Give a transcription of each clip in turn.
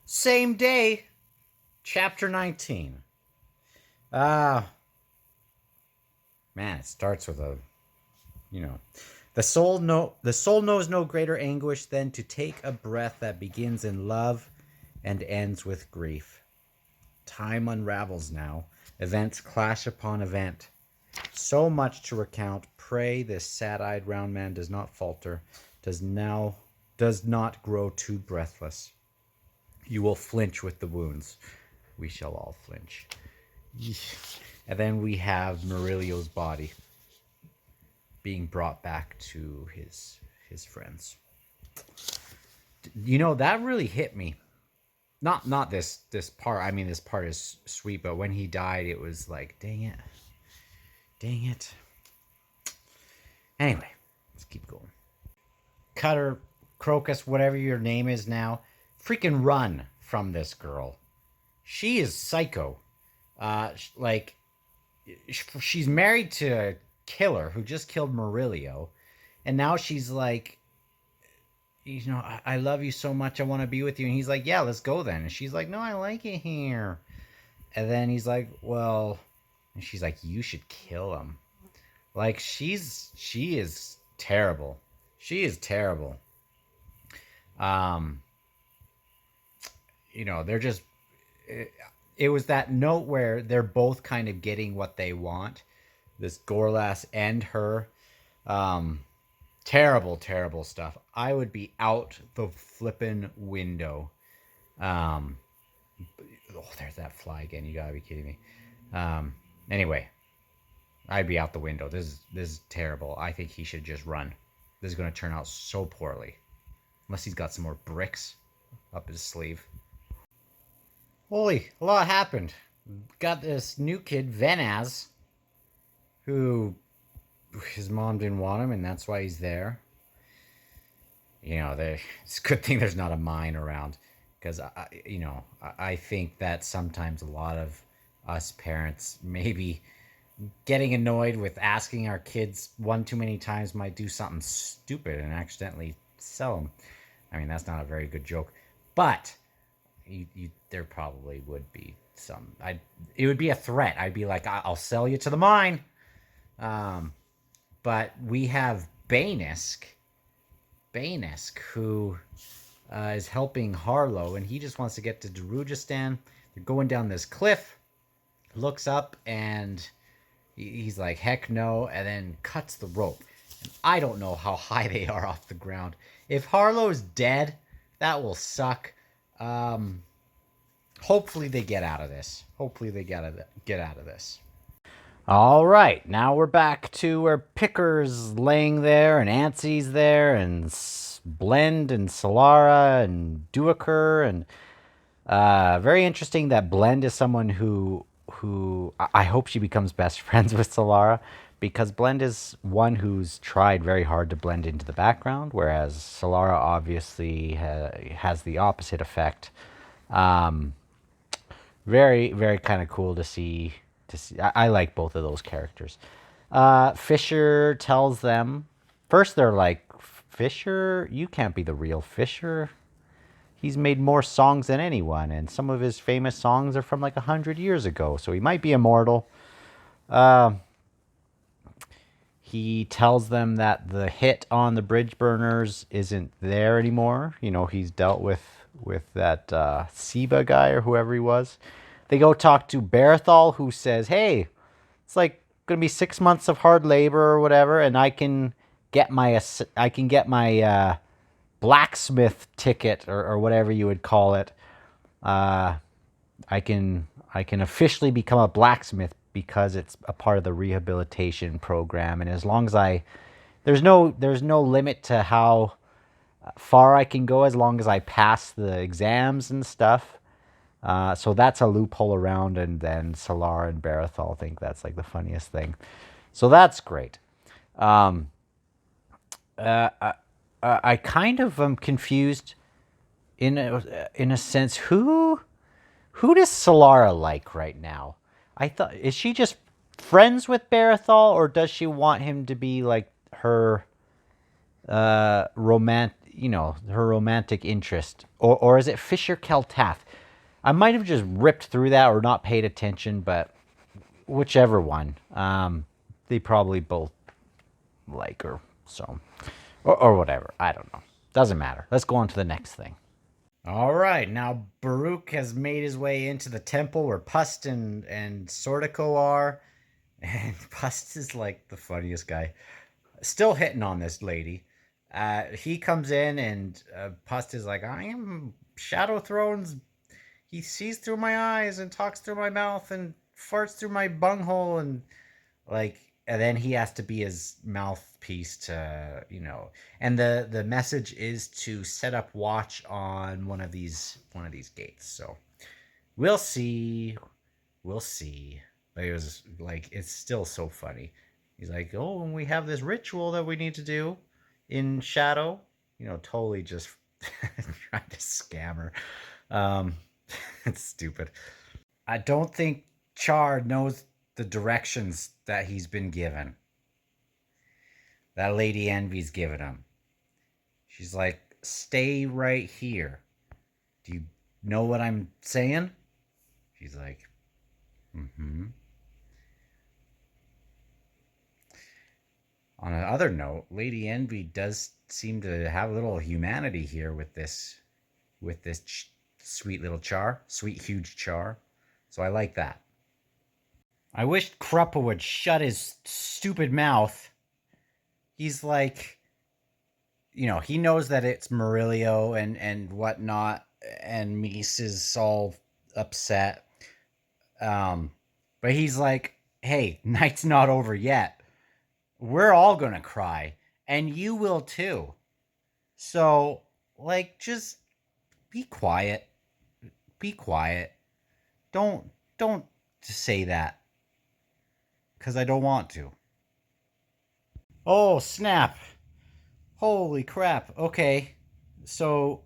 Same day, chapter 19. Ah, man, it starts with a, you know, the soul knows no greater anguish than to take a breath that begins in love and ends with grief. Time unravels now. Events clash upon event. So much to recount. Pray this sad-eyed round man does not falter, does not grow too breathless. You will flinch with the wounds. We shall all flinch. And then we have Murillo's body being brought back to his friends. That really hit me. Not this part. I mean, this part is sweet, but when he died, it was like, dang it, dang it. Anyway, let's keep going. Cutter, Crocus, whatever your name is now, freaking run from this girl. She is psycho. Like she's married to a killer who just killed Murillo, and now she's like, I love you so much, I want to be with you. And he's like, yeah, let's go then. And she's like, no, I like it here. And then he's like, well, and she's like, you should kill him. Like she is terrible. She is terrible. Um, they're just. It was that note where they're both kind of getting what they want. This Gorlas and her. Um, Terrible, terrible stuff. I would be out the flippin' window. Um, there's that fly again. You gotta be kidding me. Anyway, I'd be out the window. This is terrible. I think he should just run. This is gonna turn out so poorly, unless he's got some more bricks up his sleeve. Holy, a lot happened. Got this new kid, Venaz, who his mom didn't want him, and that's why he's there. It's a good thing there's not a mine around, because I think that sometimes a lot of us parents maybe getting annoyed with asking our kids one too many times might do something stupid and accidentally sell them. I mean, that's not a very good joke, but there probably would be some. It would be a threat. I'd be like, I'll sell you to the mine. Um, but we have Bainisk, who is helping Harlow, and he just wants to get to Darujistan. They're going down this cliff, looks up, and he's like, heck no, and then cuts the rope. And I don't know how high they are off the ground. If Harlow's dead, that will suck. Hopefully they get out of this. Hopefully they get out of this. All right, now we're back to where Picker's laying there, and Anstey's there, and Blend and Solara and Duaker, and very interesting that Blend is someone who I hope she becomes best friends with Solara, because Blend is one who's tried very hard to blend into the background, whereas Solara obviously has the opposite effect. Um, Very, very kind of cool to see. I like both of those characters. Fisher tells them first. They're like, Fisher, you can't be the real Fisher. He's made more songs than anyone, and some of his famous songs are from like 100 years ago. So he might be immortal. Uh, he tells them that the hit on the bridge burners isn't there anymore. He's dealt with that Seba guy or whoever he was. They go talk to Barathol, who says, "Hey, it's like gonna be 6 months of hard labor or whatever, and I can get my blacksmith ticket or whatever you would call it. Uh, I can officially become a blacksmith because it's a part of the rehabilitation program, and as long as there's no limit to how far I can go as long as I pass the exams and stuff." So that's a loophole around, and then Solar and Barathol think that's like the funniest thing. So that's great. Um, I kind of am confused in a sense. Who does Solara like right now? I thought, is she just friends with Barathol, or does she want him to be like her romantic? her romantic interest. Or is it Fisher Keltath? I might have just ripped through that or not paid attention, but whichever one. They probably both like her, so. Or whatever. I don't know. Doesn't matter. Let's go on to the next thing. All right, now Baruch has made his way into the temple where Pust and Sortico are. And Pust is like the funniest guy. Still hitting on this lady. He comes in and Pust is like, I am Shadow Throne's. He sees through my eyes and talks through my mouth and farts through my bunghole and like, and then he has to be his mouthpiece to, and the message is to set up watch on one of these gates. So we'll see. But it was like, it's still so funny. He's like, oh, and we have this ritual that we need to do in Shadow. Totally just trying to scam her. It's stupid. I don't think Char knows the directions that he's been given. That Lady Envy's given him. She's like, stay right here. Do you know what I'm saying? She's like, mm-hmm. On another note, Lady Envy does seem to have a little humanity here with this sweet little Char, sweet huge Char. So I like that. I wish Kruppa would shut his stupid mouth. He's like, he knows that it's Murillo and whatnot, and Mies is all upset. But he's like, hey, night's not over yet. We're all gonna cry, and you will too. So, like, just be quiet. Be quiet. Don't say that. Because I don't want to. Oh, snap. Holy crap. Okay. So,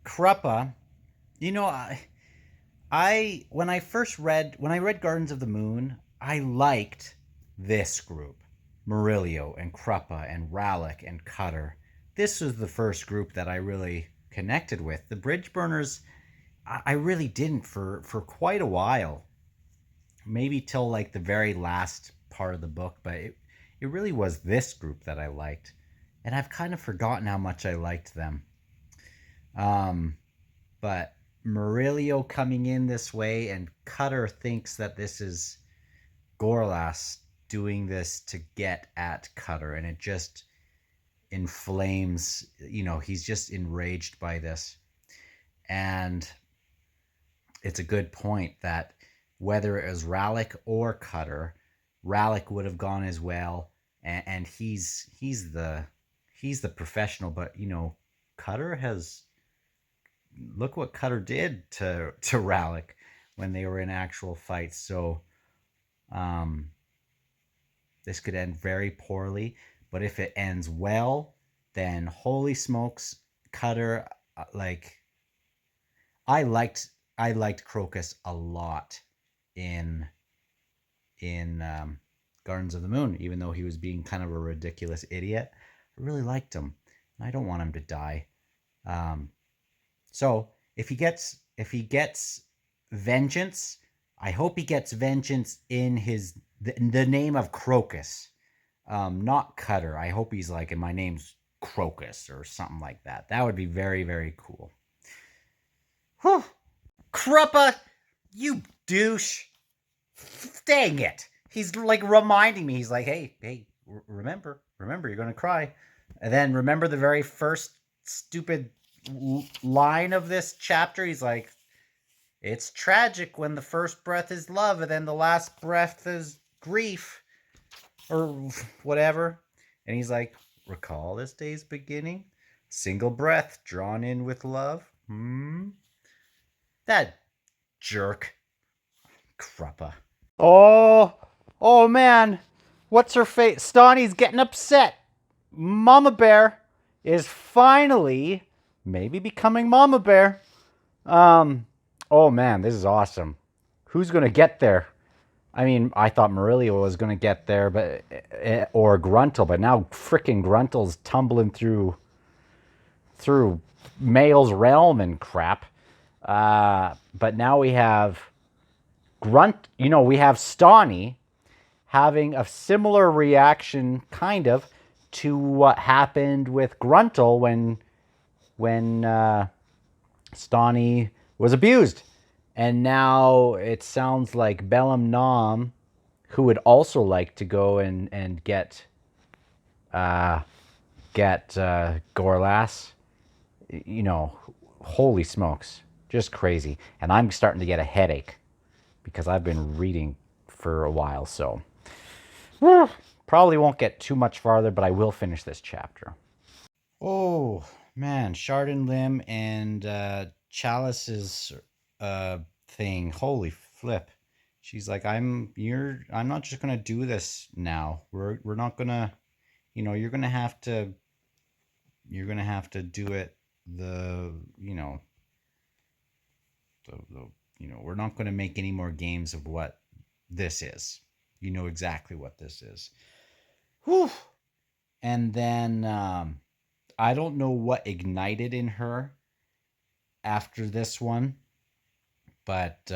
Kruppa, when I read Gardens of the Moon, I liked this group. Murillo and Kruppa and Rallick and Cutter. This was the first group that I really connected with. The Bridgeburners, I really didn't for quite a while. Maybe till like the very last part of the book, but it really was this group that I liked. And I've kind of forgotten how much I liked them. But Murillo coming in this way, and Cutter thinks that this is Gorlas doing this to get at Cutter, and it just inflames, he's just enraged by this. And it's a good point that whether it was Rallick or Cutter, Rallick would have gone as well, and he's the professional, but Cutter has, look what Cutter did to Rallick when they were in actual fights. So this could end very poorly, but if it ends well, then holy smokes, Cutter, I liked Crocus a lot in Gardens of the Moon, even though he was being kind of a ridiculous idiot. I really liked him. I don't want him to die. So if he gets vengeance, I hope he gets vengeance in the name of Crocus, not Cutter. I hope he's like, and my name's Crocus or something like that. That would be very, very cool. Whew. Kruppa, you douche. Dang it. He's like reminding me. He's like, hey, remember, you're going to cry. And then remember the very first stupid line of this chapter? He's like, it's tragic when the first breath is love and then the last breath is grief or whatever. And he's like, recall this day's beginning, single breath drawn in with love. That jerk. Kruppa. Oh man, what's her face? Stawny's getting upset. Mama Bear is finally maybe becoming Mama Bear. Oh man, this is awesome. Who's gonna get there? I mean, I thought Murillo was gonna get there, or Gruntle, but now frickin' Gruntle's tumbling through through Mael's realm and crap. But now we have we have Stani having a similar reaction, kind of, to what happened with Gruntle when Stani was abused. And now it sounds like Belam Nam, who would also like to go and get Gorlas, holy smokes, just crazy. And I'm starting to get a headache because I've been reading for a while, so probably won't get too much farther, but I will finish this chapter. Oh man, Chardon Lim and Chalice's thing. Holy flip. She's like, I'm not just gonna do this now. We're not gonna, you're gonna have to do it we're not gonna make any more games of what this is. You know exactly what this is. Whew. And then I don't know what ignited in her after this one, but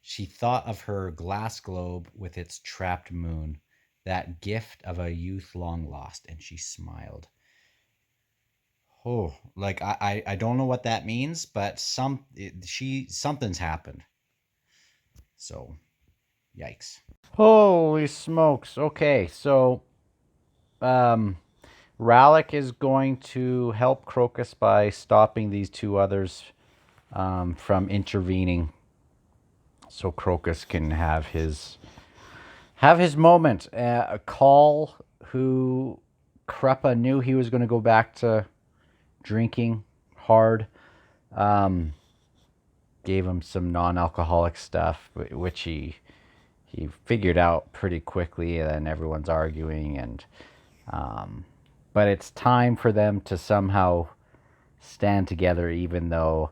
she thought of her glass globe with its trapped moon, that gift of a youth long lost, and she smiled. Oh, like I don't know what that means, but something's happened. So, yikes. Holy smokes. Okay, so Rallick is going to help Crocus by stopping these two others from intervening, so Crocus can have his moment. Call, who Krepa knew he was going to go back to drinking hard, gave him some non-alcoholic stuff, which he figured out pretty quickly, and everyone's arguing, and but it's time for them to somehow stand together, even though,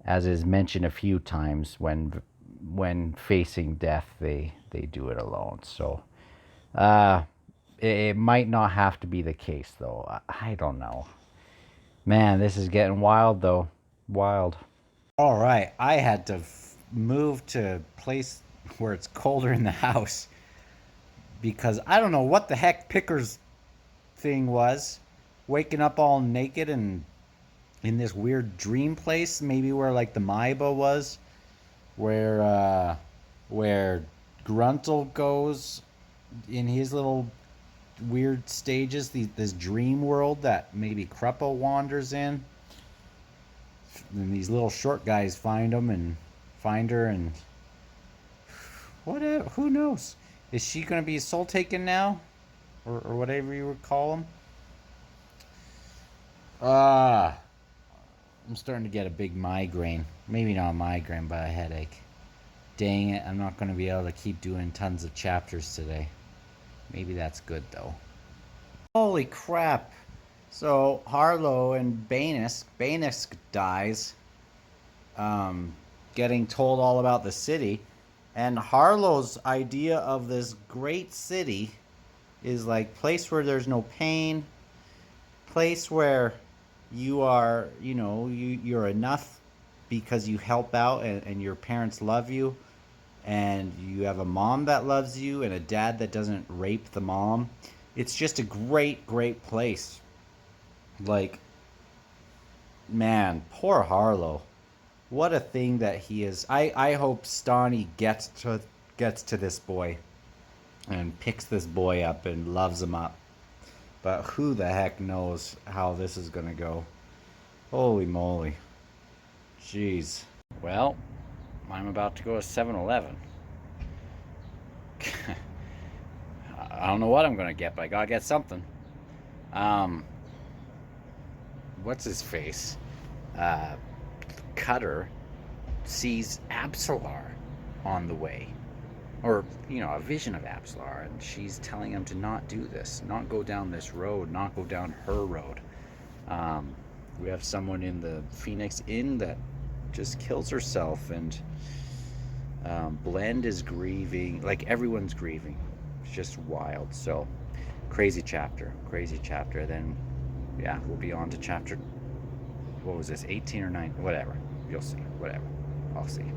as is mentioned a few times, when facing death, they do it alone. So it might not have to be the case, though. I don't know. Man, this is getting wild, though. Wild. All right, I had to move to a place where it's colder in the house because I don't know what the heck Picker's thing was. Waking up all naked and in this weird dream place, maybe where like the Maiba was, where Gruntle goes in his little weird stages, this dream world that maybe Kruppo wanders in. And these little short guys find her, and who knows? Is she gonna be soul taken now, or whatever you would call them? I'm starting to get a big migraine. Maybe not a migraine, but a headache. Dang it! I'm not gonna be able to keep doing tons of chapters today. Maybe that's good though. Holy crap! So Harlow and Bainisk dies, getting told all about the city, and Harlow's idea of this great city is like place where there's no pain, place where you are, you're enough because you help out and your parents love you, and you have a mom that loves you and a dad that doesn't rape the mom. It's just a great, great place. Like, man, poor Harlow. What a thing that he is. I hope Stani gets to this boy and picks this boy up and loves him up. But who the heck knows how this is going to go. Holy moly. Jeez. Well, I'm about to go to 7-Eleven. I don't know what I'm going to get, but I got to get something. What's his face? Cutter sees Absolar on the way. Or, a vision of Absolar, and she's telling him to not do this, not go down this road, not go down her road. We have someone in the Phoenix Inn that just kills herself, and Blend is grieving, like everyone's grieving. It's just wild. So Crazy chapter. Then, yeah, we'll be on to chapter, what was this, 18 or 9? Whatever. You'll see. Whatever. I'll see.